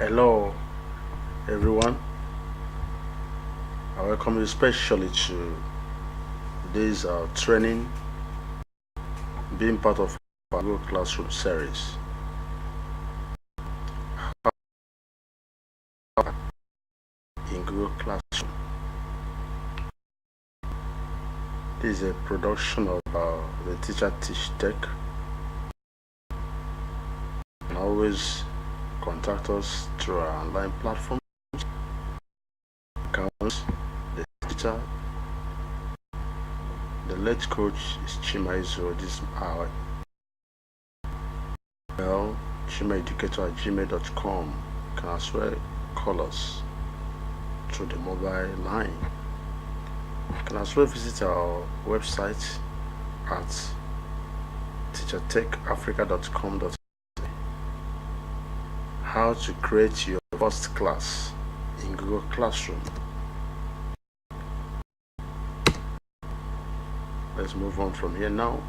Hello everyone, I welcome you especially to this training being part of our Google Classroom series. In Google Classroom, this is a production of the Teacher Teach Tech. You can always contact us through our online platform accounts. The teacher, the lead coach is Chimaizo. This is our email, chimaeducator@gmail.com. You can as well call us through the mobile line. You can as well visit our website at teachertechafrica.com. How to create your first class in Google Classroom. Let's move on from here now.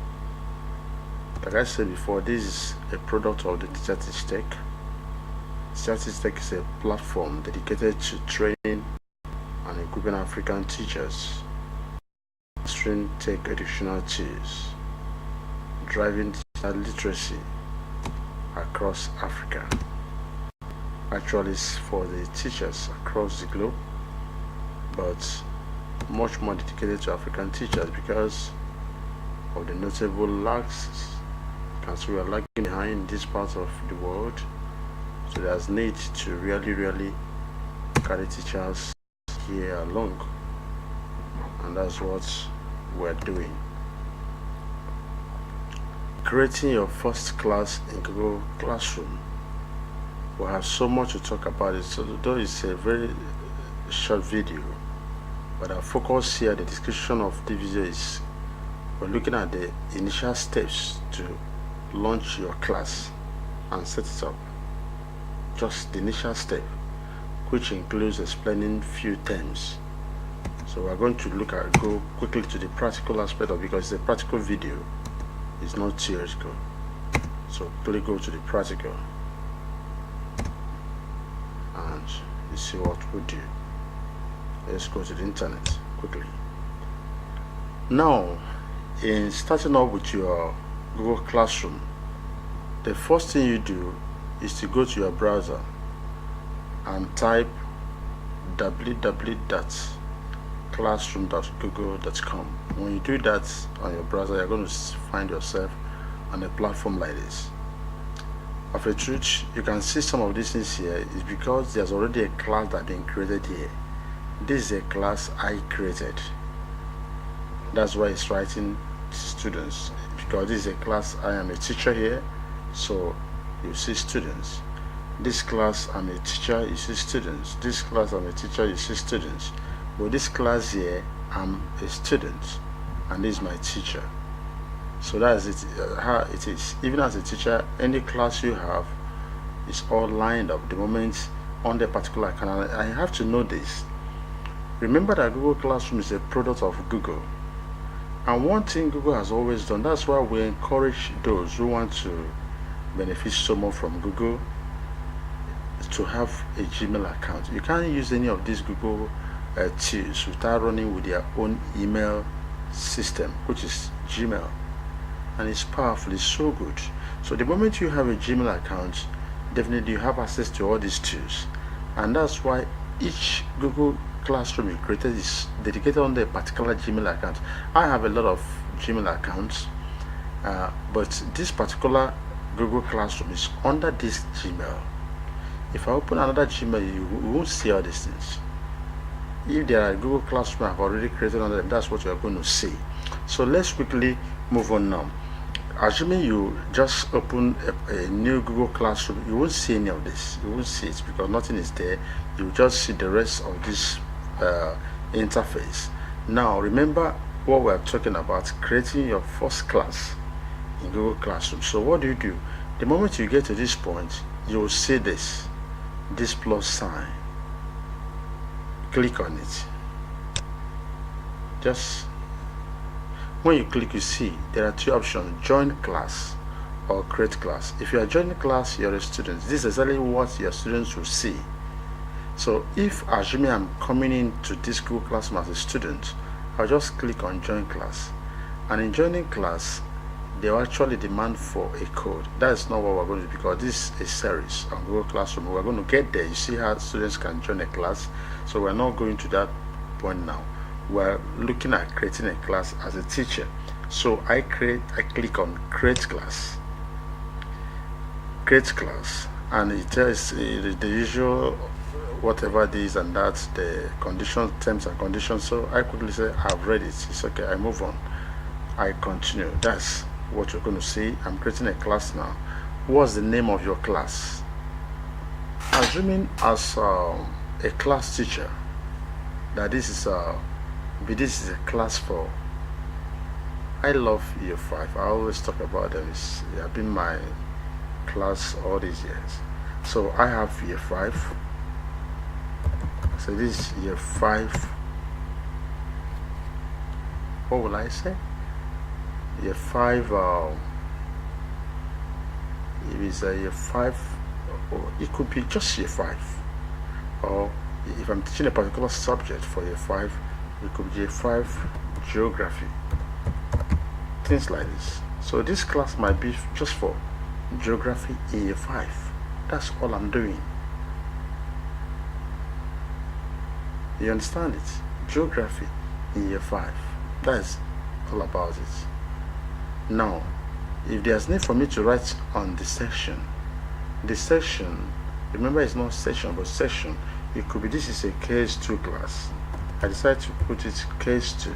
Like I said before, this is a product of the Teacher Teach Tech. Teacher Teach Tech is a platform dedicated to training and equipping African teachers, mastering tech educational tools, driving digital literacy across Africa. Actually, it's for the teachers across the globe, but much more dedicated to African teachers because of the notable lags. As we are lagging behind this part of the world, so there's need to really carry teachers here along, and that's what we're doing. Creating your first class in Google Classroom. We have so much to talk about it, so though it's a very short video, but our focus here, the description of the video, is we're looking at the initial steps to launch your class and set it up. Just the initial step, which includes explaining few terms. So we're going to go quickly to the practical aspect of it because it's a practical video, it's not theoretical. So quickly go to the practical and you see what we do. Let's go to the internet quickly. Now, in starting up with your Google Classroom, the first thing you do is to go to your browser and type www.classroom.google.com. When you do that on your browser, you're going to find yourself on a platform like this. Of a truth, you can see some of these things here is because there's already a class that been created here. This is a class I created. That's why it's writing students, because this is a class I am a teacher here, so you see students. This class I'm a teacher, you see students. This class I'm a teacher, you see students. But this class here I'm a student and this is my teacher. So that's it, how it is. Even as a teacher, any class you have is all lined up the moment on the particular account. I have to know this. Remember that Google Classroom is a product of Google. And one thing Google has always done, that's why we encourage those who want to benefit so much from Google to have a Gmail account. You can't use any of these Google tools without running with their own email system, which is Gmail. And it's powerful, it's so good. So the moment you have a Gmail account, definitely you have access to all these tools. And that's why each Google Classroom you created is dedicated on the particular Gmail account. I have a lot of Gmail accounts, but this particular Google Classroom is under this Gmail. If I open another Gmail, you won't see all these things. If there are Google Classroom I've already created under them, that's what you're going to see. So let's quickly move on now. Assuming you just open a new Google Classroom, you won't see any of this. You won't see it because nothing is there. You just see the rest of this interface. Now remember what we're talking about, creating your first class in Google Classroom. So what do? The moment you get to this point, you will see this plus sign. Click on it. Just when you click, you see there are two options: join class or create class. If you are joining class, you're a student. This is exactly what your students will see. So if assuming I'm coming into this Google Classroom as a student, I'll just click on join class, and in joining class they will actually demand for a code. That is not what we're going to do, because this is a series on Google Classroom. We're going to get there. You see how students can join a class, so we're not going to that point now. We're looking at creating a class as a teacher. So I click on create class, and it tells the usual whatever this and that, the conditions, terms and conditions. So I quickly say I've read it, it's okay, I move on, I continue. That's what you're going to see. I'm creating a class now. What's the name of your class? Assuming as a class teacher that this is a class for, I love year 5. I always talk about them. They have been my class all these years. So I have year 5. So this is year 5. What will I say? Year 5. It is a year 5, or it could be just year 5. Or if I'm teaching a particular subject for year 5, it could be year 5 geography. Things like this. So this class might be just for geography in year 5. That's all I'm doing. You understand it? Geography in year 5. That's all about it. Now, if there's need for me to write on the section, remember it's not section but section. It could be this is a case 2 class. I decided to put it case 2.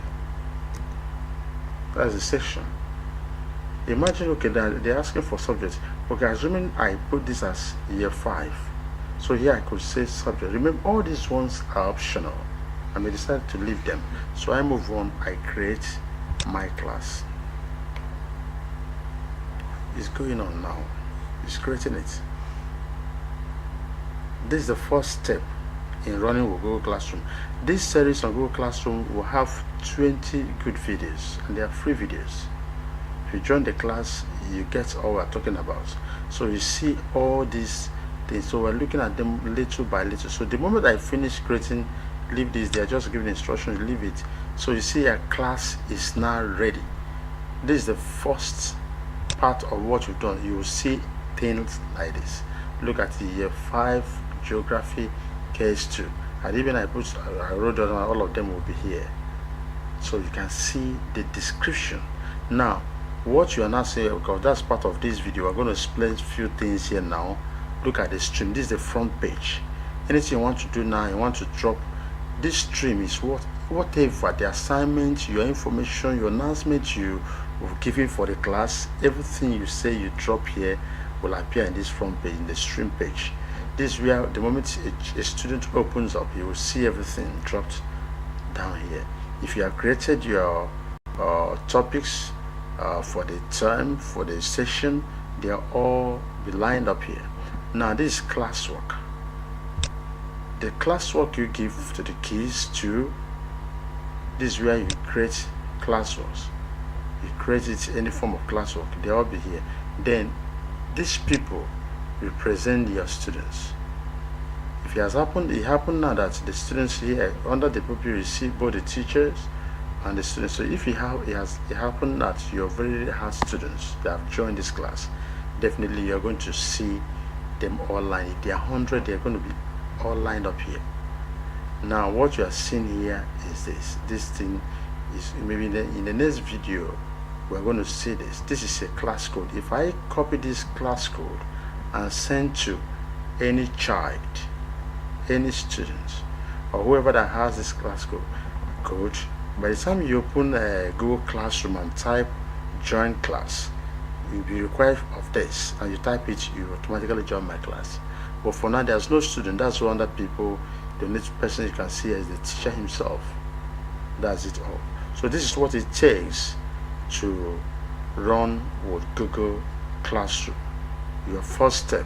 That's a section. Imagine, okay, they're asking for subjects. Okay, assuming I put this as year 5. So here I could say subject. Remember, all these ones are optional. I may decide to leave them. So I move on, I create my class. It's going on now. It's creating it. This is the first step in running with Google Classroom. This series on Google Classroom will have 20 good videos, and they are free videos. If you join the class, you get all we're talking about. So you see all these things. So we're looking at them little by little. So the moment I finish creating, leave this, they are just giving instructions, leave it. So you see a class is now ready. This is the first part of what you've done. You will see things like this. Look at the year 5 geography case 2, and even I wrote down all of them will be here, so you can see the description. Now what you are now saying, because that's part of this video, we're going to explain a few things here now. Look at the stream. This is the front page. Anything you want to do now, you want to drop, this stream is whatever the assignment, your information, your announcement you have given for the class, everything you say you drop here will appear in this front page, in the stream page. This is where the moment a student opens up, you will see everything dropped down here. If you have created your topics for the term, for the session, they are all be lined up here. Now this is classwork. The classwork you give to the kids too. This is where you create classworks. You create it any form of classwork, they all be here. Then these people represent your students. If it happened now that the students here under the pupil receive both the teachers and the students. So if it happened that you already have students that have joined this class, definitely you're going to see them all lined. If they are 100, they're going to be all lined up here. Now what you are seeing here is this thing is maybe in the next video we're going to see this. This is a class code. If I copy this class code and send to any child, any student, or whoever that has this class code, by the time you open Google Classroom and type join class, you'll be required of this, and you type it, you automatically join my class. But for now there's no student. That's 100 people. The next person you can see is the teacher himself. That's it all. So this is what it takes to run with Google Classroom. Your first step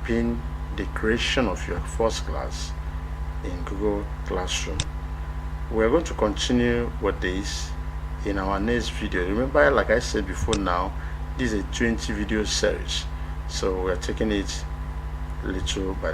being the creation of your first class in Google Classroom. We're going to continue with this in our next video. Remember, like I said before now, this is a 20 video series, so we are taking it little by